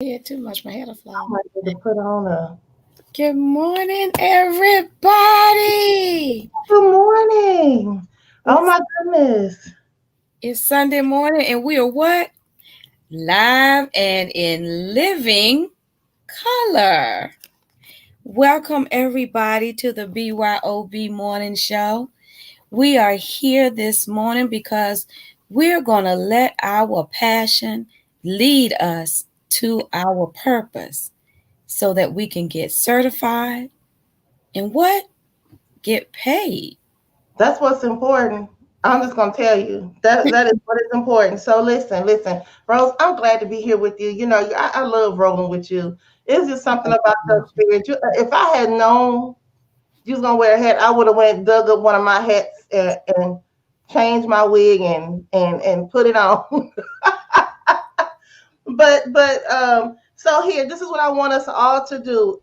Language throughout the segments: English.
Yeah, too much. My hair to I flow. might need to put on a Good morning, everybody. good morning. Oh It's, my goodness. it's Sunday morning, and we are what? Live and in living color. Welcome, everybody, to the BYOB Morning Show. We are here this morning because we're going to let our passion lead us to our purpose so that we can get certified and what? Get paid. That's what's important. I'm just gonna tell you that is what is important. So listen, Rose. I'm glad to be here with you. You know, I love rolling with you. It's just something about your spirit. If I had known you was gonna wear a hat, I would have went dug up one of my hats and changed my wig and put it on. but so here, this is what I want us all to do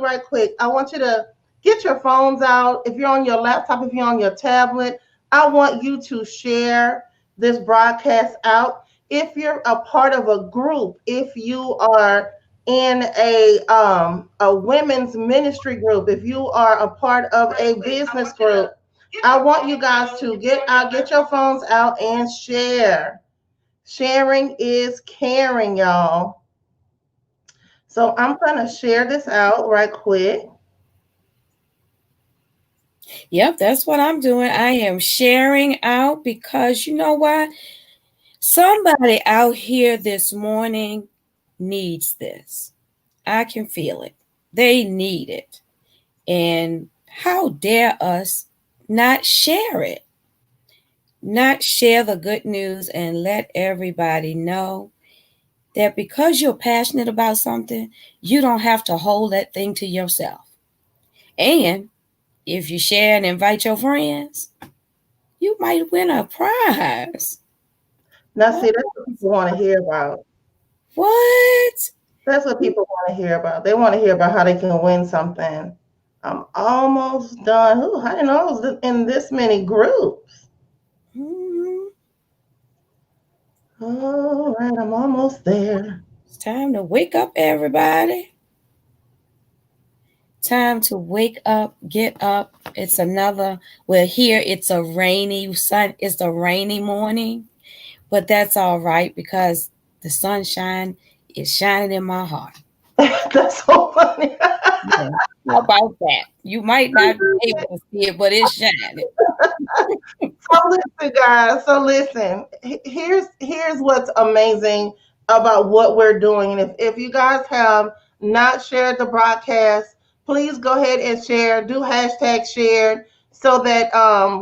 right quick. I want you to get your phones out. If you're on your laptop, if you're on your tablet, I want you to share this broadcast out. If you're a part of a group, if you are in a women's ministry group, if you are a part of a business group, I want you guys to get your phones out and share. Sharing is caring, y'all. So I'm going to share this out right quick. Yep, that's what I'm doing. I am sharing out because you know what? Somebody out here this morning needs this. I can feel it. They need it. And how dare us not share it? Not share the good news and let everybody know that because you're passionate about something, you don't have to hold that thing to yourself. And if you share and invite your friends, you might win a prize. Now, see, that's what people want to hear about. What? That's what people want to hear about. They want to hear about how they can win something. I'm almost done. Ooh, I didn't know I was in this many groups. Mhm. All right, I'm almost there. It's time to wake up, everybody. Time to wake up, get up. It's another, well, here it's a rainy sun. It's a rainy morning, but that's all right because the sunshine is shining in my heart. That's so funny. Yeah. How about that? You might not be able to see it, but it's shining. So listen, guys. So listen. Here's what's amazing about what we're doing. And if you guys have not shared the broadcast, please go ahead and share. Do hashtag shared so that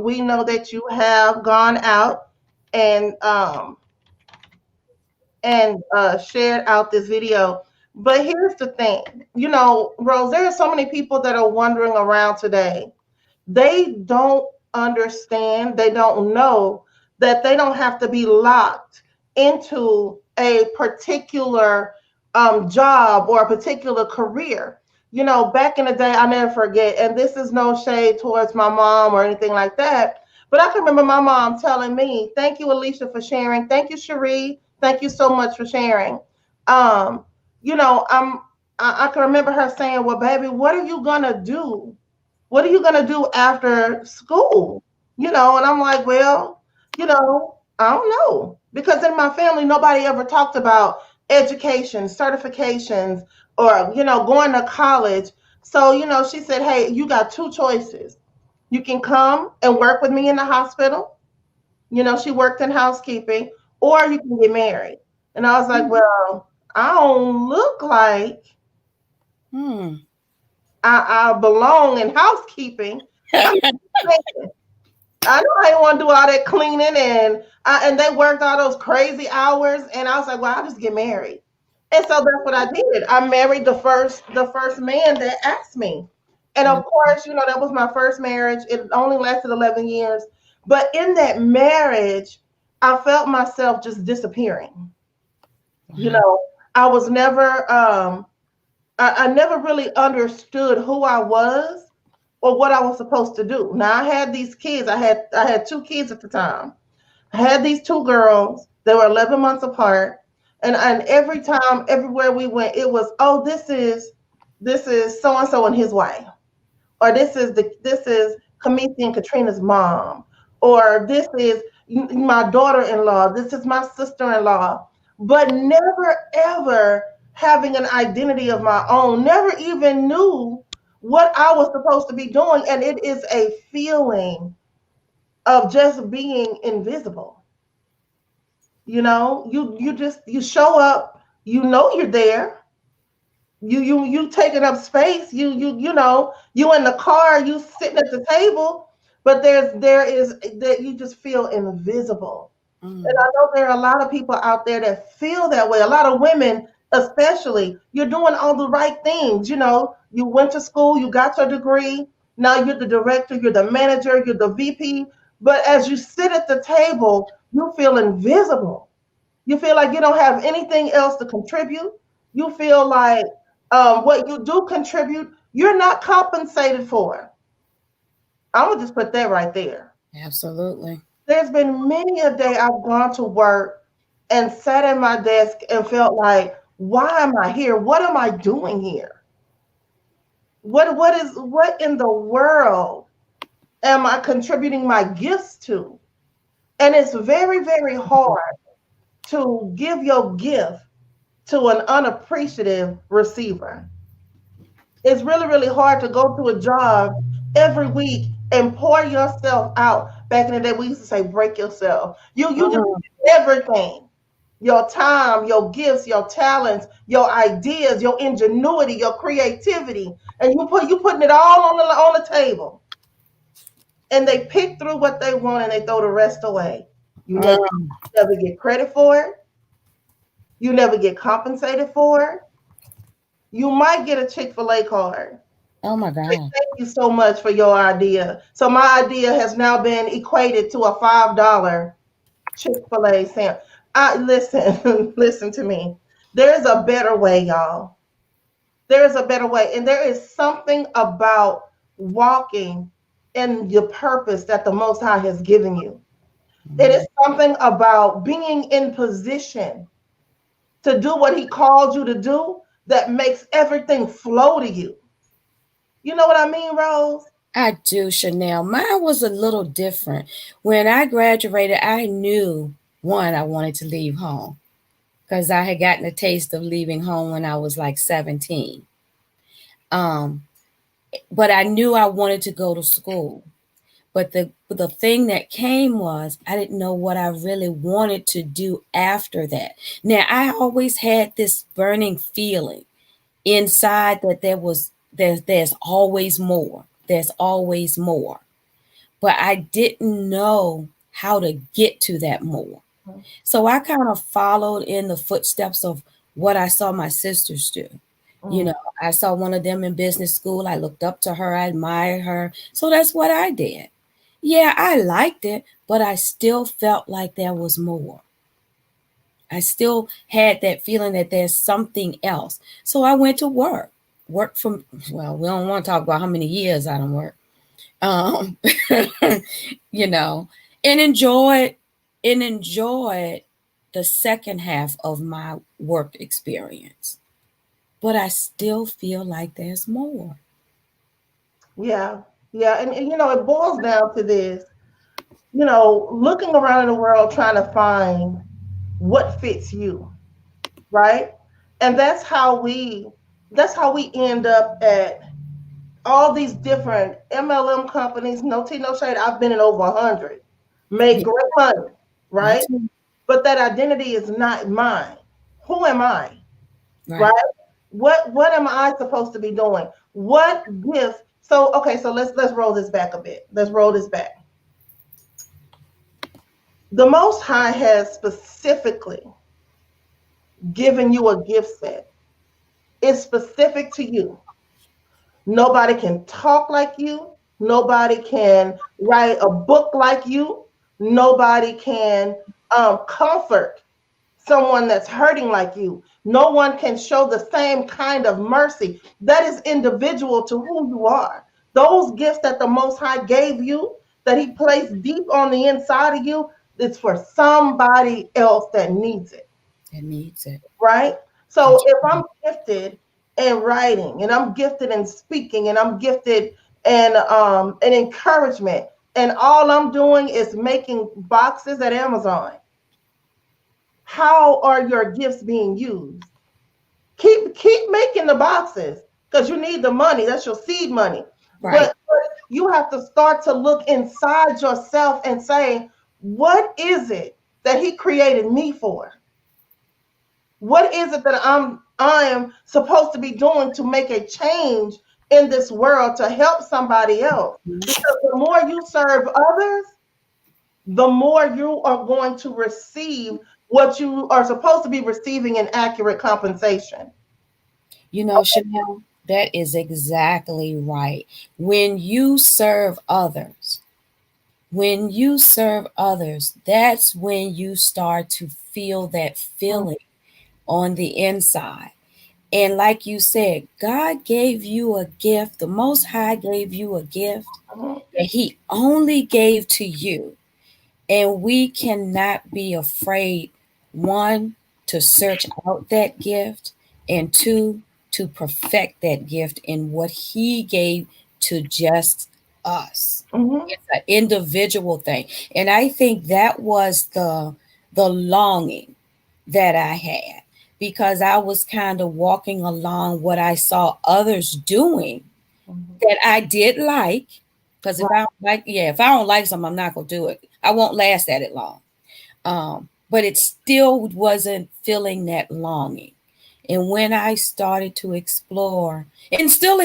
we know that you have gone out and shared out this video. But here's the thing. You know, Rose, there are so many people that are wandering around today. They don't understand, they don't know that they don't have to be locked into a particular job or a particular career. You know, back in the day, I never forget, and this is no shade towards my mom or anything like that, but I can remember my mom telling me, "Thank you, Alicia, for sharing. Thank you, Cherie. Thank you so much for sharing." Um, you know, I can remember her saying, "Well, baby, what are you gonna do? What are you going to do after school?" You know, and I'm like, well, I don't know. Because in my family, nobody ever talked about education, certifications, or, going to college. So, she said, hey, you got two choices. You can come and work with me in the hospital. She worked in housekeeping, or you can get married. And I was like, well, I don't look like Hmm. I belong in housekeeping. I know I didn't want to do all that cleaning and they worked all those crazy hours, and I was like, well, I'll just get married. And so that's what I did. I married the first man that asked me. And of course, that was my first marriage. It only lasted 11 years. But in that marriage, I felt myself just disappearing. You Wow. know, I was never I never really understood who I was or what I was supposed to do. Now I had these kids. I had two kids at the time. I had these two girls. They were 11 months apart, And every time, everywhere we went, it was, oh, this is so and so and his wife, or this is Kamisi and Katrina's mom, or this is my daughter-in-law, this is my sister-in-law, but never ever having an identity of my own, never even knew what I was supposed to be doing. And it is a feeling of just being invisible. You show up, you're there, you taking up space, you in the car, you sitting at the table, but there is that you just feel invisible. And I know there are a lot of people out there that feel that way, a lot of women especially. You're doing all the right things, you went to school, you got your degree, now you're the director, you're the manager, you're the VP, but as you sit at the table, you feel invisible. You feel like you don't have anything else to contribute. You feel like what you do contribute, you're not compensated for. I'm going to just put that right there. Absolutely. There's been many a day I've gone to work and sat at my desk and felt like, why am I here? What am I doing here? What in the world am I contributing my gifts to? And it's very, very hard to give your gift to an unappreciative receiver. It's really, really hard to go to a job every week and pour yourself out. Back in the day, we used to say, break yourself. You just do everything. Your time, your gifts, your talents, your ideas, your ingenuity, your creativity. And you putting it all on the table. And they pick through what they want and they throw the rest away. You never get credit for it. You never get compensated for it. You might get a Chick-fil-A card. Oh my God. Thank you so much for your idea. So my idea has now been equated to a $5 Chick-fil-A sandwich. Listen to me. There's a better way, y'all. There is a better way. And there is something about walking in your purpose that the Most High has given you. It is something about being in position to do what he called you to do that makes everything flow to you. You know what I mean, Rose? I do, Chanel. Mine was a little different. When I graduated, I knew, one, I wanted to leave home because I had gotten a taste of leaving home when I was like 17. But I knew I wanted to go to school. But the thing that came was I didn't know what I really wanted to do after that. Now, I always had this burning feeling inside that there's always more. There's always more. But I didn't know how to get to that more. So I kind of followed in the footsteps of what I saw my sisters do. I saw one of them in business school. I looked up to her. I admired her. So that's what I did. Yeah, I liked it, but I still felt like there was more. I still had that feeling that there's something else. So I went to work. Work from, well, we don't want to talk about how many years I don't work. And enjoyed the second half of my work experience. But I still feel like there's more. Yeah. Yeah. And it boils down to this, looking around in the world trying to find what fits you. Right. And that's how we end up at all these different MLM companies. No tea, no shade. I've been in over 100, made great money. Right. But that identity is not mine. Who am I? Right? What am I supposed to be doing? What gift? So let's roll this back a bit. Let's roll this back. The Most High has specifically given you a gift set. It's specific to you. Nobody can talk like you. Nobody can write a book like you. Nobody can comfort someone that's hurting like you. No one can show the same kind of mercy. That is individual to who you are. Those gifts that the Most High gave you, that he placed deep on the inside of you, it's for somebody else that needs it. It needs it. right? So That's if right. I'm gifted in writing and I'm gifted in speaking and I'm gifted in encouragement, and all I'm doing is making boxes at Amazon, how are your gifts being used? Keep making the boxes because you need the money. That's your seed money. Right. But you have to start to look inside yourself and say, what is it that he created me for? What is it that I am supposed to be doing to make a change in this world to help somebody else? Because the more you serve others, the more you are going to receive what you are supposed to be receiving in accurate compensation. You know, Chanel, that is exactly right. When you serve others, when you serve others, that's when you start to feel that feeling on the inside. And like you said, God gave you a gift. The Most High gave you a gift Mhm. that He only gave to you. And we cannot be afraid, one, to search out that gift, and two, to perfect that gift in what He gave to just us. Mhm. It's an individual thing. And I think that was the longing that I had because I was kind of walking along what I saw others doing Mhm. that I did like. Because if I don't like, yeah, if I don't like something, I'm not gonna do it. I won't last at it long. But it still wasn't feeling that longing. And when I started to explore, and Mhm. still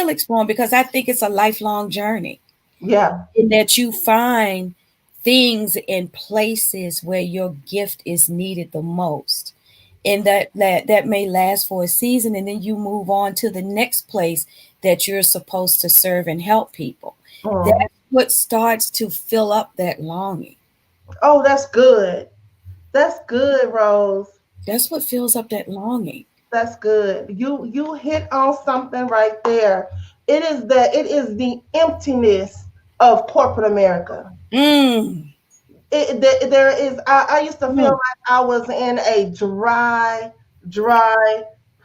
exploring, because I think it's a lifelong journey, Yeah. in that you find things and places where your gift is needed the most, and that may last for a season, and then you move on to the next place that you're supposed to serve and help people. Mhm. That's what starts to fill up that longing. Oh, that's good. That's good, Rose. That's what fills up that longing. That's good. You hit on something right there. It is the emptiness of corporate America. Mm, There is I used to feel mm, like I was in a dry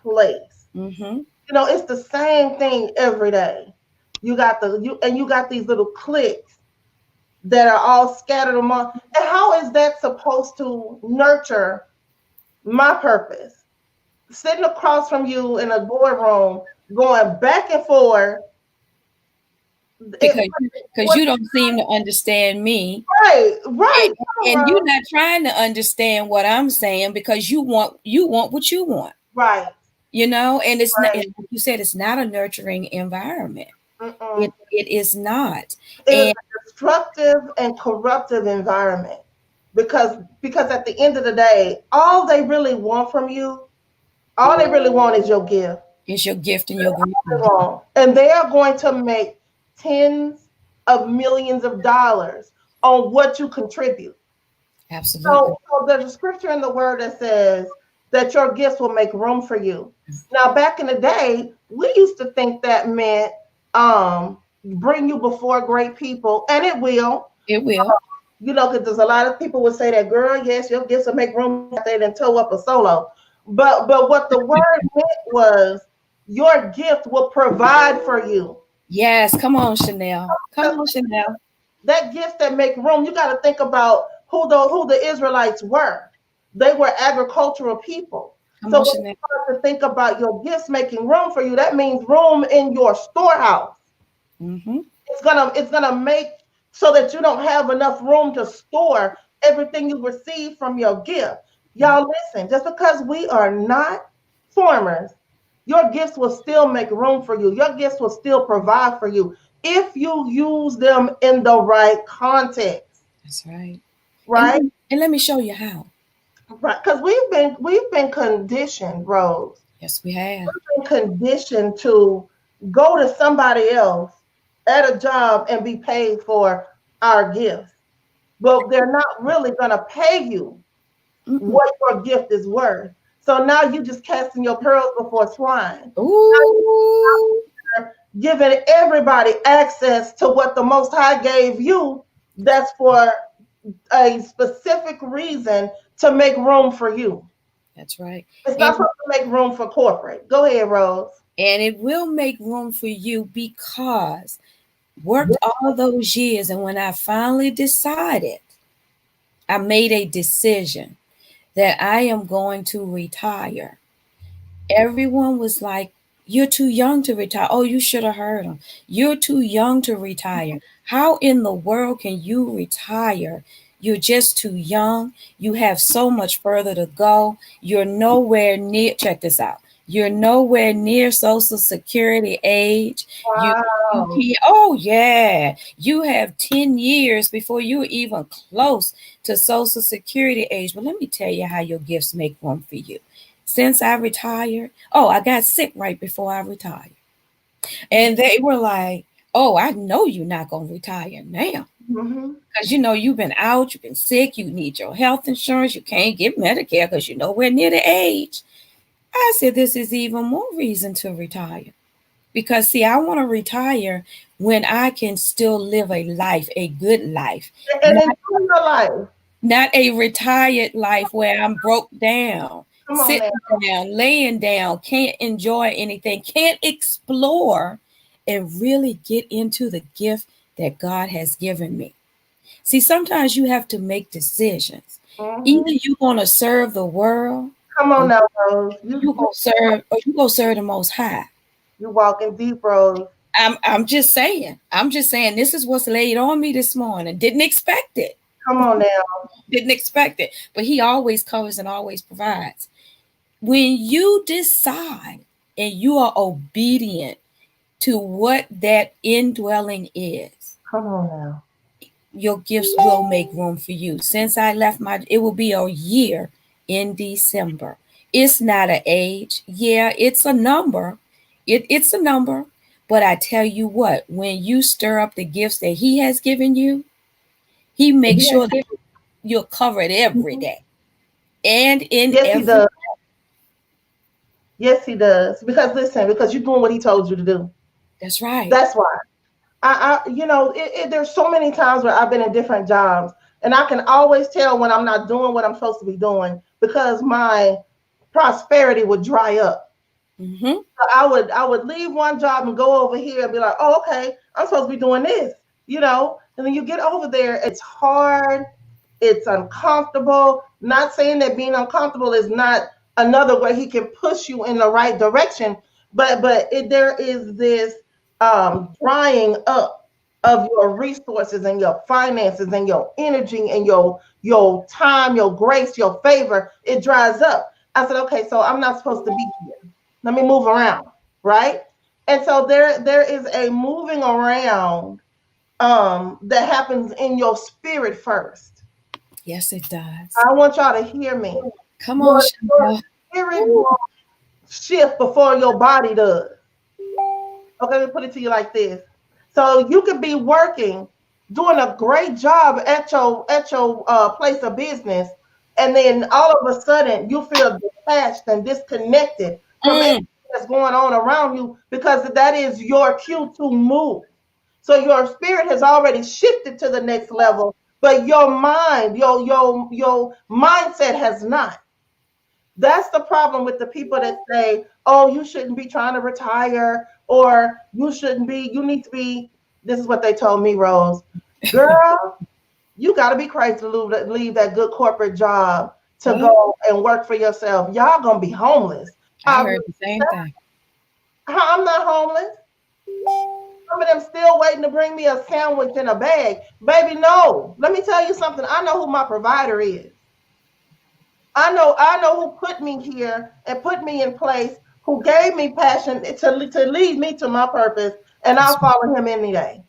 place. mm-hmm. You know, it's the same thing every day. You got these little cliques that are all scattered among. And how is that supposed to nurture my purpose? Sitting across from you in a boardroom, going back and forth. It, Because what, you don't seem to understand me, right, right, and, come on, and you're Rose. not trying to understand what I'm saying because you want what you want. Right, And it's not, right. and like you said, it's not a nurturing environment. Mm-mm. It is not. It is And a destructive and corruptive environment because at the end of the day, all they really want from you, all they really want is your gift. it's your gift and your grace. Wrong. And they are going to make tens of millions of dollars on what you contribute. Absolutely. So there's a scripture in the word that says that your gifts will make room for you. Now, back in the day, we used to think that meant bring you before great people, and it will. It will. You know, because there's a lot of people would say that, girl, yes, your gifts will make room after they didn't toe up a solo. But what the word meant was your gift will provide for you. Yes. Come on, Chanel. Come Because on, Chanel. that gift that make room, you got to think about who the Israelites were. They were agricultural people. Come So on, when Chanel. you start to think about your gifts making room for you, that means room in your storehouse. Mm-hmm. It's gonna make so that you don't have enough room to store everything you receive from your gift. Yep. Y'all listen, just because we are not farmers, your gifts will still make room for you. Your gifts will still provide for you if you use them in the right context, That's right. And right? let me show you how. Right. Because we've been conditioned, Rose, Yes, we have. conditioned to go to somebody else at a job and be paid for our gifts. But they're not really going to pay you Mm-mm. what your gift is worth. So now you just casting your pearls before swine. Ooh. You're giving everybody access to what the Most High gave you. That's for a specific reason to make room for you. That's right. It's not supposed to make room for corporate. Go ahead, Rose. And it will make room for you because worked all those years. And when I finally decided, I made a decision that I am going to retire. Everyone was like, "You're too young to retire." Oh, you should have heard them. "You're too young to retire. How in the world can you retire? You're just too young. You have so much further to go. You're nowhere near," check this out. "You're nowhere near Social Security age. You Wow. can't, oh, yeah. You have 10 years before you're even close to Social Security age. But let me tell you how your gifts make room for you. Since I retired, oh, I got sick right before I retired. And they were like, "Oh, I know you're not going to retire now. Mm-hmm. Because you know you've been out, you've been sick, you need your health insurance, you can't get Medicare because you're nowhere near the age." I said, this is even more reason to retire. Because, see, I want to retire when I can still live a life, a good life, And not, enjoy your life. not a retired life where I'm broke down, Come on sitting now. down, laying down, can't enjoy anything, can't explore and really get into the gift that God has given me. See, sometimes you have to make decisions. Mm-hmm. Either you're going to serve the world Come on or now, Rose. you go serve the Most High. You walking deep, Rose. I'm just saying. I'm just saying this is what's laid on me this morning. Didn't expect it. Come on now. Didn't expect it. But he always covers and always provides. When you decide and you are obedient to what that indwelling is, Come on now. your gifts will make room for you. Since I left it will be a year in December. It's not an age. Yeah, it's a number. It's a number. But I tell you what, when you stir up the gifts that he has given you, he makes sure that you're covered every day. And in Yes, he every does. Yes, he does. Because listen, because you're doing what he told you to do. That's right. That's why. There's so many times where I've been in different jobs, and I can always tell when I'm not doing what I'm supposed to be doing because my prosperity would dry up. Mm-hmm. So I would leave one job and go over here and be like, oh, okay, I'm supposed to be doing this, and then you get over there, it's hard, it's uncomfortable. Not saying that being uncomfortable is not another way he can push you in the right direction, but there is this drying up of your resources and your finances and your energy and your time, your grace, your favor. It dries up. I said, okay, so I'm not supposed to be here. Let me move around, right? And so there is a moving around that happens in your spirit first. Yes, it does. I want y'all to hear me. Come on, your spirit will shift before your body does. Okay, let me put it to you like this. So you could be working, doing a great job at your place of business, and then all of a sudden you feel detached and disconnected from everything that's going on around you, because that is your cue to move. So your spirit has already shifted to the next level, but your mind, your mindset has not. That's the problem with the people that say, oh, you shouldn't be trying to retire, or you need to be. This is what they told me, Rose. Girl, you got to be crazy to leave that good corporate job to go and work for yourself. Y'all going to be homeless. I heard the same thing. I'm not homeless. Some of them still waiting to bring me a sandwich in a bag. Baby, no. Let me tell you something. I know who my provider is. I know who put me here and put me in place, who gave me passion to lead me to my purpose, and I'll follow him any day.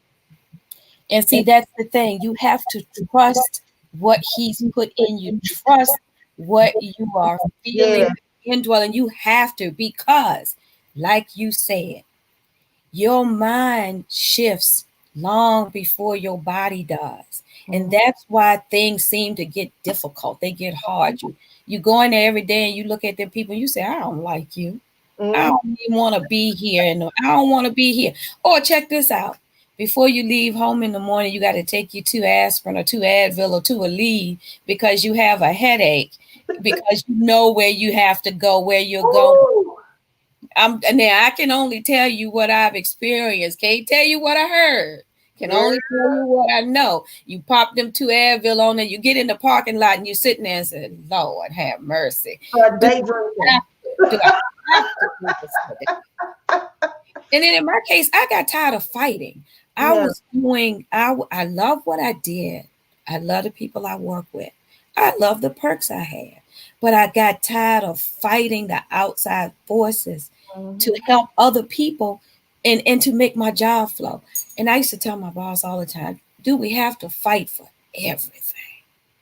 And see, that's the thing. You have to trust what he's put in you. Trust what you are feeling, indwelling. You have to, because, like you said, your mind shifts long before your body does. And that's why things seem to get difficult. They get hard. You go in there every day and you look at them people, you say, I don't like you. I don't even want to be here. And I don't want to be here. Or check this out. Before you leave home in the morning, you got to take you 2 aspirin or 2 Advil or 2 Aleve because you have a headache, because you know where you have to go, where you're going. Ooh. Now I can only tell you what I've experienced. Can't tell you what I heard. Can Yeah. only tell you what I know. You pop them 2 Advil on and you get in the parking lot and you're sitting there and say, Lord have mercy. Do I have to? Do I have to do this today? And then in my case, I got tired of fighting. Yeah. I love what I did. I love the people I work with. I love the perks I had. But I got tired of fighting the outside forces to help other people and to make my job flow. And I used to tell my boss all the time, do we have to fight for everything?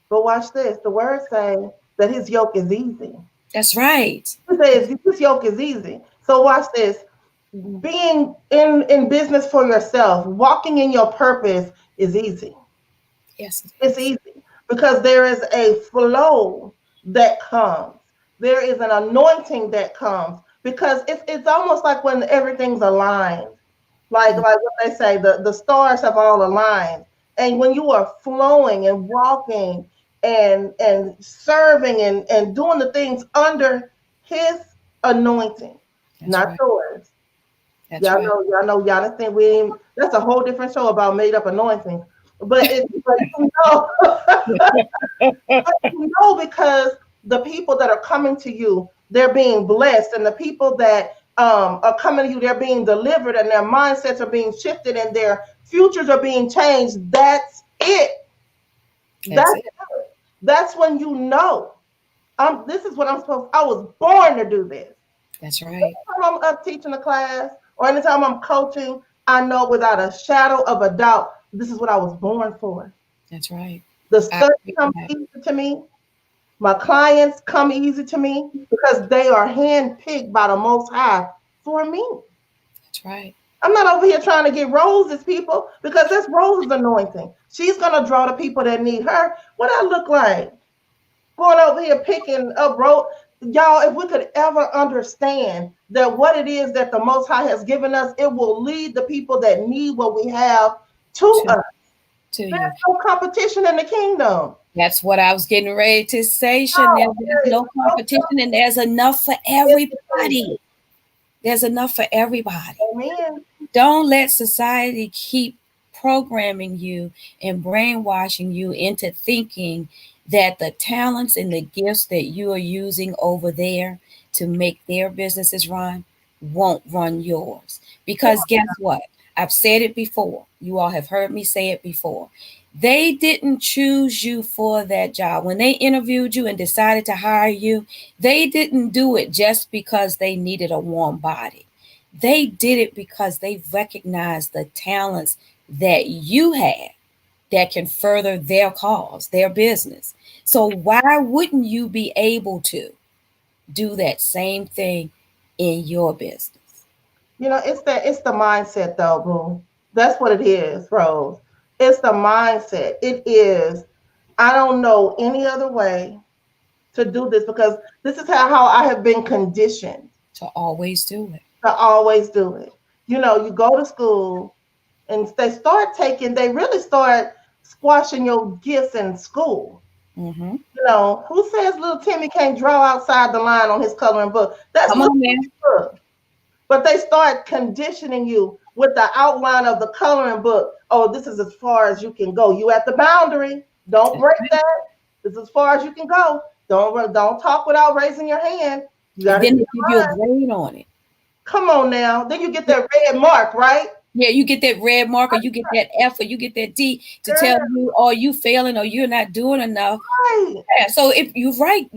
But watch this. The word say that his yoke is easy. That's right. It says his yoke is easy. So watch this. Being in business for yourself, walking in your purpose is easy. Yes. It's easy because there is a flow that comes. There is an anointing that comes because it's almost like when everything's aligned. Like what they say, the stars have all aligned. And when you are flowing and walking and serving and doing the things under his anointing, That's not right. yours. That's right. Y'all understand that's a whole different show about made up anointings. But because the people that are coming to you, they're being blessed, and the people that are coming to you, they're being delivered, and their mindsets are being shifted, and their futures are being changed. That's it. That's when you know. This is what I'm supposed. I was born to do this. That's right. Anytime I'm up teaching a class or anytime I'm coaching, I know without a shadow of a doubt, this is what I was born for. That's right. The study comes easy to me. My clients come easy to me because they are handpicked by the Most High for me. That's right. I'm not over here trying to get Rose's people because that's Rose's anointing. She's going to draw the people that need her. What I look like? Going over here picking up Rose. Y'all, if we could ever understand that what it is that the Most High has given us, it will lead the people that need what we have to us. There's no competition in the kingdom. That's what I was getting ready to say, Chanel. There's no competition, and there's enough for everybody. There's enough for everybody. Amen. Don't let society keep programming you and brainwashing you into thinking that the talents and the gifts that you are using over there to make their businesses run won't run yours. Because guess what? I've said it before. You all have heard me say it before. They didn't choose you for that job. When they interviewed you and decided to hire you, they didn't do it just because they needed a warm body. They did it because they recognized the talents that you had that can further their cause, their business. So why wouldn't you be able to do that same thing in your business? It's the mindset though, boo. That's what it is, Rose. It's the mindset. It is, I don't know any other way to do this because this is how I have been conditioned. To always do it. To always do it. You go to school and they really start squashing your gifts in school. Mm-hmm. Who says little Timmy can't draw outside the line on his coloring book? That's Come on, man. Book. But they start conditioning you with the outline of the coloring book. Oh, this is as far as you can go. You at the boundary. Don't break that. This is as far as you can go. Don't talk without raising your hand. You got to give you a grade on it. Come on now. Then you get that red mark, right? Yeah, you get that red mark, or you get that F, or you get that D to tell you, or you failing, or you're not doing enough. Right. Yeah. So if you're right,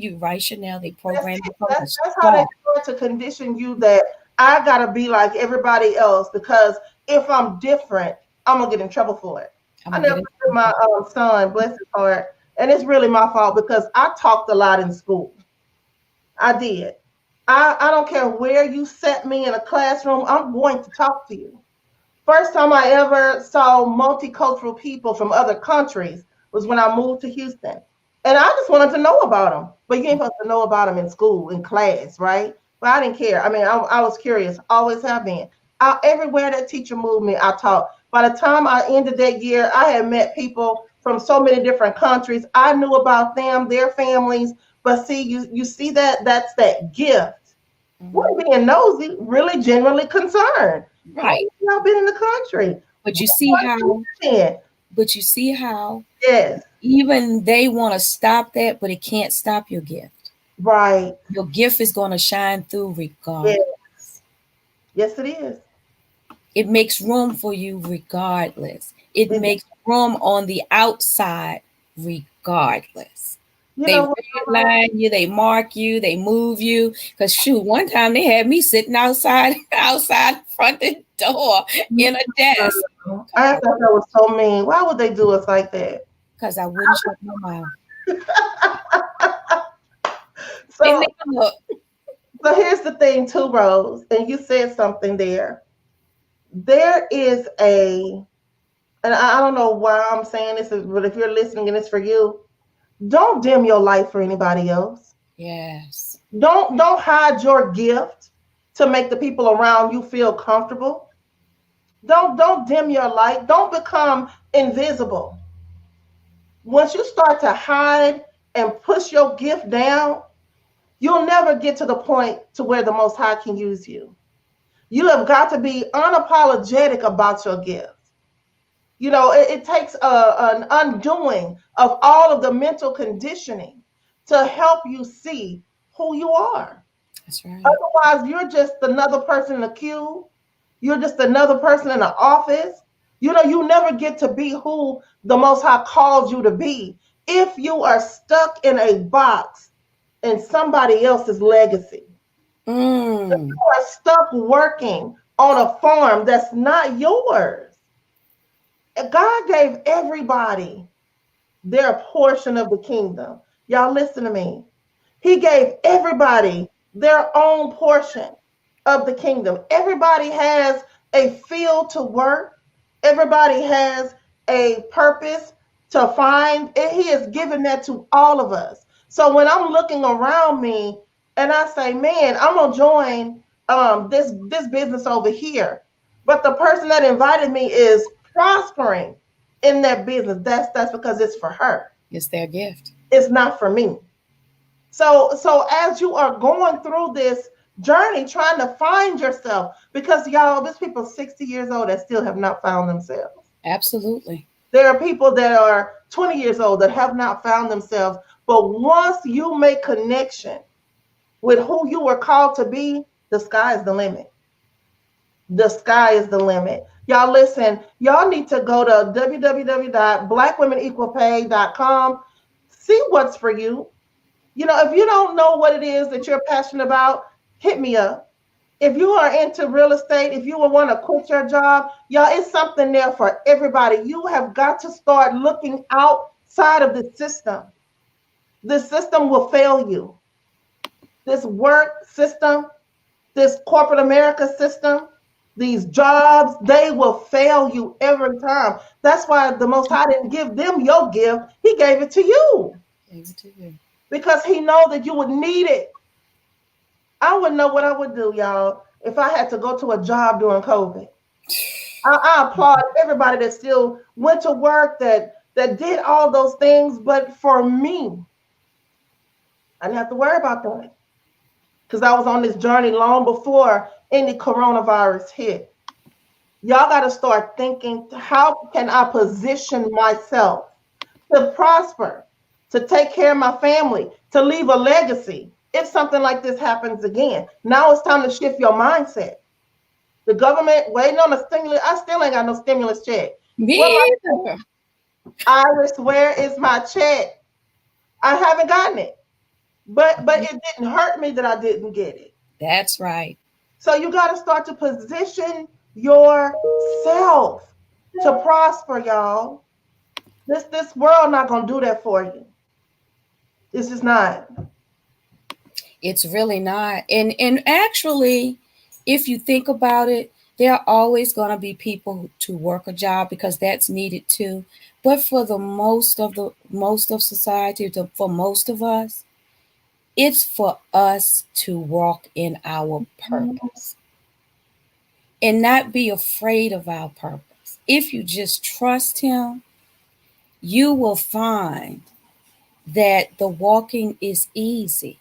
Chanel. They program you. That's how they start to condition you that I gotta be like everybody else because if I'm different, I'm gonna get in trouble for it. I never put my son, bless his heart, and it's really my fault because I talked a lot in school. I did. I don't care where you set me in a classroom, I'm going to talk to you. First time I ever saw multicultural people from other countries was when I moved to Houston. And I just wanted to know about them. But you ain't supposed to know about them in school, in class, right? But I didn't care. I mean, I was curious, always have been. Everywhere that teacher moved me, I taught. By the time I ended that year, I had met people from so many different countries. I knew about them, their families. But see, you see that's that gift. We're being nosy, really genuinely concerned. How long Right. have y'all been in the country? But you What see part how, you in? but you see how Yes, even they want to stop that, but it can't stop your gift. right. Your gift is going to shine through Yes, regardless. yes, it is. It makes room for you regardless. It It, makes room on the outside regardless. you They know what? redline you, they mark you, they move you. Cause shoot, one time they had me sitting outside, outside front the door in a desk. I thought that was so mean. Why would they do us like that? Cause I wouldn't shut my mouth. And So, they look, so here's the thing, too, Rose, and you said something there. There is and I don't know why I'm saying this, but if you're listening and it's for you, don't dim your light for anybody else. yes. Don't hide your gift to make the people around you feel comfortable. Don't dim your light. Don't become invisible. Once you start to hide and push your gift down, you'll never get to the point to where the Most High can use you. You have got to be unapologetic about your gift. You know, it takes an undoing of all of the mental conditioning to help you see who you are. That's right. Otherwise, you're just another person in a queue. You're just another person in an office. You know, you never get to be who the Most High called you to be if you are stuck in a box in somebody else's legacy. Mm. You are stuck working on a farm that's not yours. God gave everybody their portion of the kingdom. Y'all listen to me. He gave everybody their own portion of the kingdom. Everybody has a field to work. Everybody has a purpose to find. And he has given that to all of us. So when I'm looking around me and I say, man, I'm gonna join this business over here. But the person that invited me is prospering in that business. That's because it's for her. It's their gift. It's not for me. So as you are going through this journey, trying to find yourself, because y'all, there's people 60 years old that still have not found themselves. Absolutely. There are people that are 20 years old that have not found themselves. But once you make connection with who you were called to be, the sky is the limit. The sky is the limit. Y'all listen, y'all need to go to www.blackwomenequalpay.com. See what's for you. You know, if you don't know what it is that you're passionate about, hit me up. If you are into real estate, if you will want to quit your job, y'all, it's something there for everybody. You have got to start looking outside of the system. The system will fail you. This work system, this corporate America system, these jobs, they will fail you every time. That's why the Most High didn't give them your gift. He gave it to you. Gave it to you. Because he know that you would need it. I wouldn't know what I would do, y'all, if I had to go to a job during COVID. I applaud everybody that still went to work, that did all those things. But for me, I didn't have to worry about that because I was on this journey long before any coronavirus hit. Y'all got to start thinking, how can I position myself to prosper, to take care of my family, to leave a legacy if something like this happens again? Now it's time to shift your mindset. The government waiting on a stimulus. I still ain't got no stimulus check. Me either. Iris, where is my check? I haven't gotten it. But it didn't hurt me that I didn't get it. That's right. So you got to start to position yourself to prosper, y'all. This world not gonna do that for you. It's just not. It's really not. And actually, if you think about it, there are always going to be people to work a job because that's needed too. But for the most of society, for most of us, it's for us to walk in our purpose and not be afraid of our purpose. if you just trust him, you will find that the walking is easy.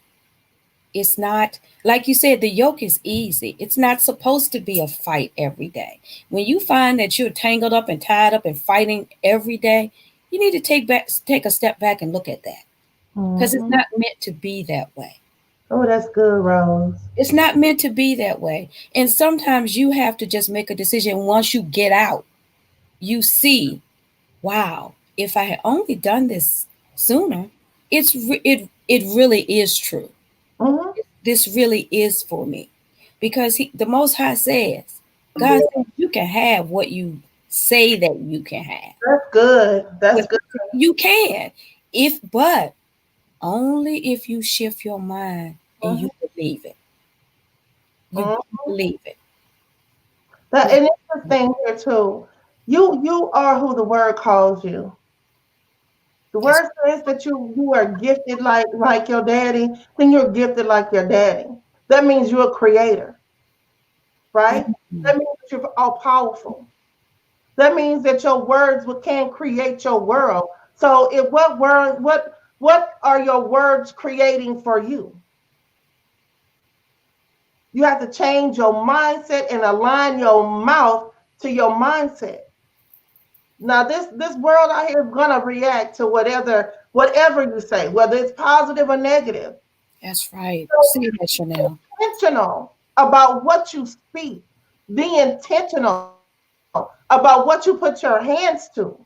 It's not, like you said, the yoke is easy. It's not supposed to be a fight every day. When you find that you're tangled up and tied up and fighting every day, you need to take a step back and look at that, because it's Mhm. not meant to be that way. Oh, that's good, Rose. It's not meant to be that way. And sometimes you have to just make a decision. Once you get out, you see, wow, if I had only done this sooner, it really is true. Mhm. This really is for me, because the Most High says, God says, you can have what you say that you can have. That's good. That's But good. you can, but only if you shift your mind and Mhm. you believe it. You Mhm. believe it. And it's the thing here too. You are who the word calls you. The That's word says that you are gifted like your daddy, then you're gifted like your daddy. That means you're a creator, right? Mhm. That means that you're all powerful. That means that your words can create your world. So if what are your words creating for you? You have to change your mindset and align your mouth to your mindset. Now this world out here is gonna react to whatever you say, whether it's positive or negative. That's right. So See that, Chanel. be intentional about what you speak. Be intentional about what you put your hands to.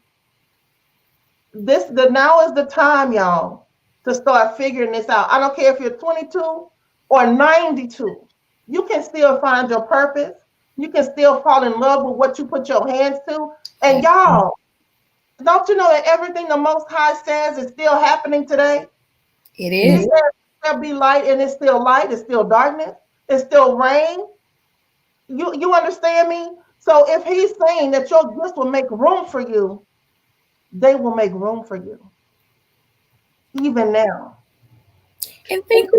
The now is the time, y'all, to start figuring this out. I don't care if you're 22 or 92. You can still find your purpose. You can still fall in love with what you put your hands to. And That y'all, don't you know that everything the Most High says is still happening today? it He is. says there'll be light, and it's still light. It's still darkness. It's still rain. You understand me? So if he's saying that your gifts will make room for you, they will make room for you even now. And think,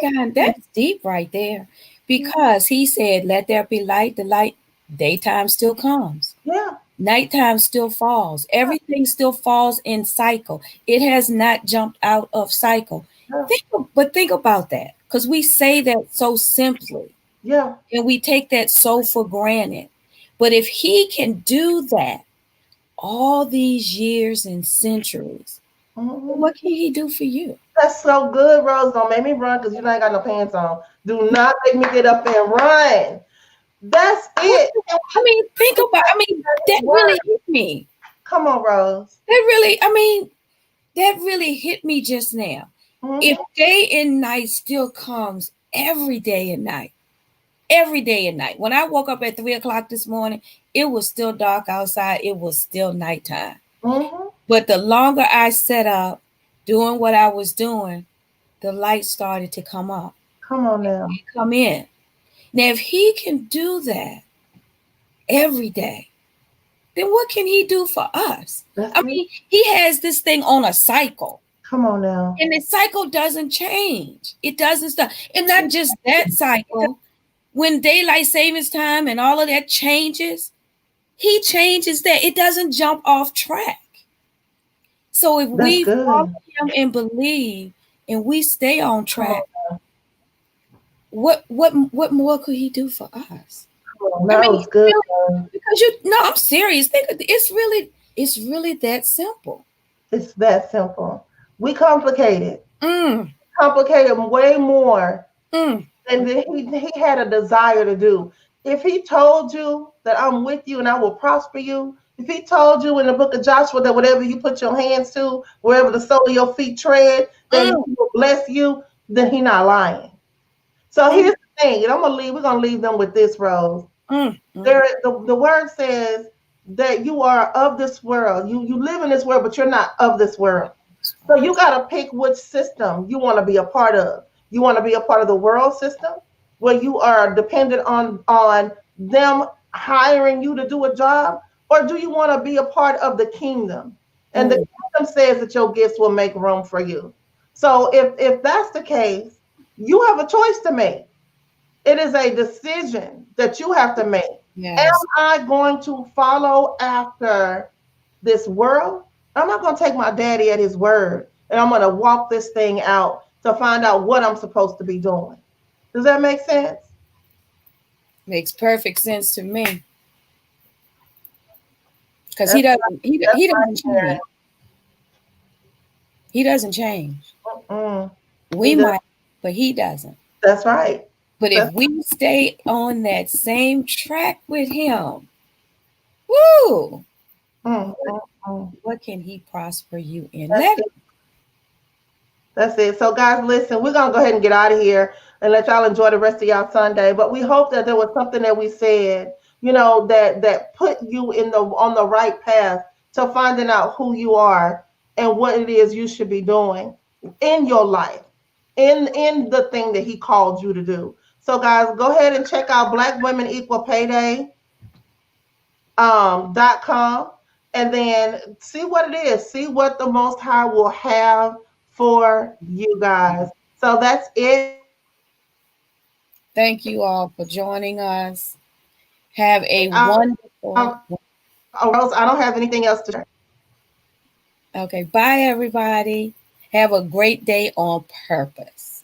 Chanel, that's deep right there, because he said, "Let there be light." The light, daytime still comes, Yeah. nighttime still falls. Everything still falls in cycle. It has not jumped out of cycle. Yeah. Think about that, because we say that so simply, Yeah. and we take that so for granted. But if he can do that all these years and centuries, Mhm. what can he do for you? That's so good, Rose. Don't make me run because you know I ain't got no pants on. Do not make me get up and run. That's it. And I mean, think about. I mean, that word. really hit me. Come on, Rose. That really hit me just now. If Mhm. day and night still comes every day and night. When I woke up at 3 o'clock this morning, it was still dark outside. It was still nighttime. Mhm. But the longer I sat up doing what I was doing, the light started to come up, Come on now. come in. Now, if he can do that every day, then what can he do for us? That's I it. mean, he has this thing on a cycle, Come on now. and the cycle doesn't change. It doesn't stop. And not just that cycle, when daylight savings time and all of that changes, he changes that. It doesn't jump off track. So if That's we follow good. him and believe and we stay on Come on. track, what more could he do for us? Come on. I That mean, was good. really, because no, I'm serious. It's really that simple. It's that simple. We complicate it. Mm, Complicate it way more mm, than he had a desire to do. If he told you that I'm with you and I will prosper you, if he told you in the book of Joshua that whatever you put your hands to, wherever the sole of your feet tread, that he mm, will bless you, then he not lying. So mm, here's the thing, and we're gonna leave them with this, Rose. mm. The word says that you are of this world. You live in this world, but you're not of this world. So you got to pick which system you want to be a part of. You want to be a part of the world system where you are dependent on them hiring you to do a job, or do you want to be a part of the kingdom? And the Mm. kingdom says that your gifts will make room for you. So if that's the case, you have a choice to make. It is a decision that you have to make. Am Yes. I going to follow after this world? I'm not going to take my daddy at his word, and I'm going to walk this thing out to find out what I'm supposed to be doing. Does that make sense? Makes perfect sense to me. Because That's he my doesn't change. He doesn't change. sharing. We He does. might, but he doesn't. That's right. But if That's we stay on that same track with him, woo, mm, mm, mm. what can he prosper you in? That's Let it. That's it. So, guys, listen, we're gonna go ahead and get out of here and let y'all enjoy the rest of y'all Sunday. But we hope that there was something that we said, that put you in the on the right path to finding out who you are and what it is you should be doing in your life, in the thing that he called you to do. So, guys, go ahead and check out Black Women Equal Payday .com, and then see what it is, see what the Most High will have for you guys. So that's it. thank you all for joining us. Have a um, wonderful. Rose, I don't have anything else to share. Okay, bye everybody. Have a great day on purpose.